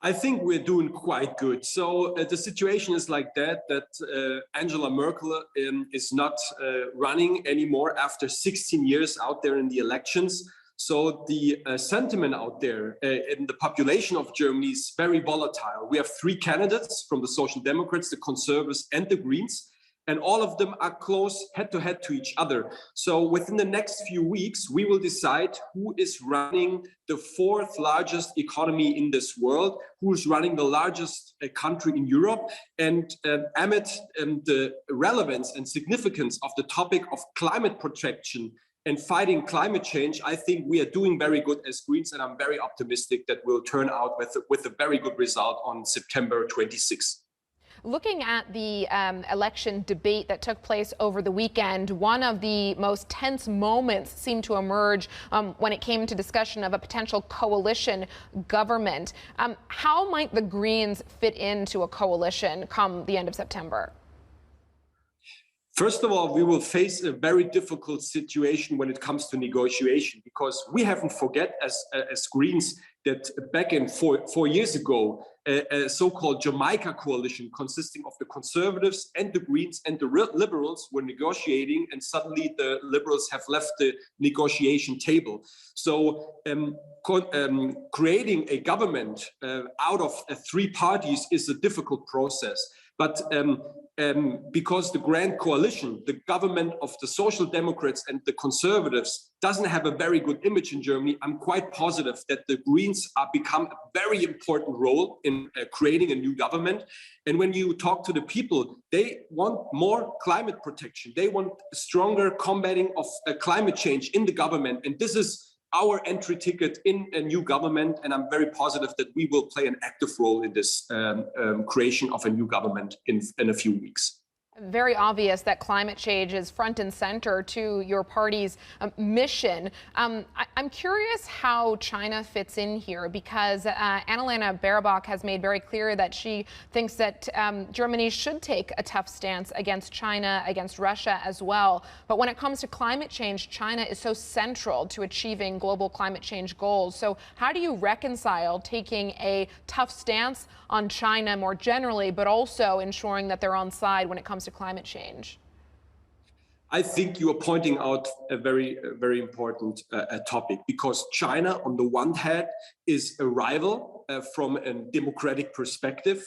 I think we're doing quite good. So the situation is like that Angela Merkel is not running anymore after 16 years out there in the elections. So the sentiment out there in the population of Germany is very volatile. We have three candidates from the Social Democrats, the Conservatives, and the Greens. And all of them are close head-to-head to each other. So within the next few weeks, we will decide who is running the fourth largest economy in this world, who is running the largest country in Europe. And amid the relevance and significance of the topic of climate protection and fighting climate change, I think we are doing very good as Greens, and I'm very optimistic that we'll turn out with a very good result on September 26th. Looking at the election debate that took place over the weekend, one of the most tense moments seemed to emerge when it came to discussion of a potential coalition government. How might the Greens fit into a coalition come the end of September? First of all, we will face a very difficult situation when it comes to negotiation, because we haven't forget as Greens that back in four years ago, a so-called Jamaica coalition consisting of the Conservatives and the Greens and the Liberals were negotiating, and suddenly the Liberals have left the negotiation table. So creating a government out of three parties is a difficult process. But because the Grand Coalition, the government of the Social Democrats and the Conservatives, doesn't have a very good image in Germany, I'm quite positive that the Greens are become a very important role in creating a new government. And when you talk to the people, they want more climate protection. They want stronger combating of climate change in the government. And this is our entry ticket in a new government, and I'm very positive that we will play an active role in this creation of a new government in a few weeks. Very obvious that climate change is front and center to your party's mission. I'm curious how China fits in here, because Annalena Baerbock has made very clear that she thinks that Germany should take a tough stance against China, against Russia as well. But when it comes to climate change, China is so central to achieving global climate change goals. So how do you reconcile taking a tough stance on China more generally, but also ensuring that they're on side when it comes to climate change? I think you are pointing out a very important topic, because China, on the one hand, is a rival from a democratic perspective.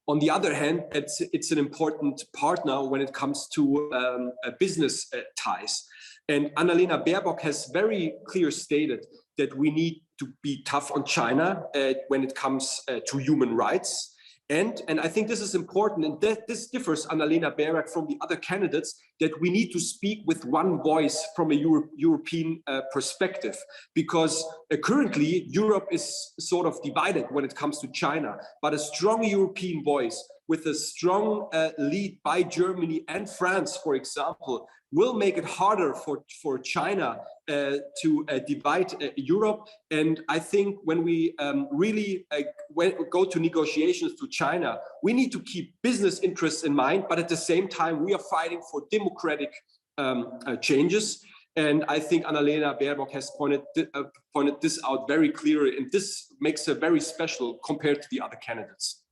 On the other hand, it's an important partner when it comes to business ties. And Annalena Baerbock has very clear stated that we need to be tough on China when it comes to human rights. And I think this is important, and that this differs Annalena Baerbock from the other candidates, that we need to speak with one voice from a European perspective, because currently Europe is sort of divided when it comes to China, but a strong European voice with a strong lead by Germany and France, for example, will make it harder for China to divide Europe. And I think when we really go to negotiations to China, we need to keep business interests in mind, but at the same time, we are fighting for democratic changes. And I think Annalena Baerbock has pointed this out very clearly, and this makes her very special compared to the other candidates.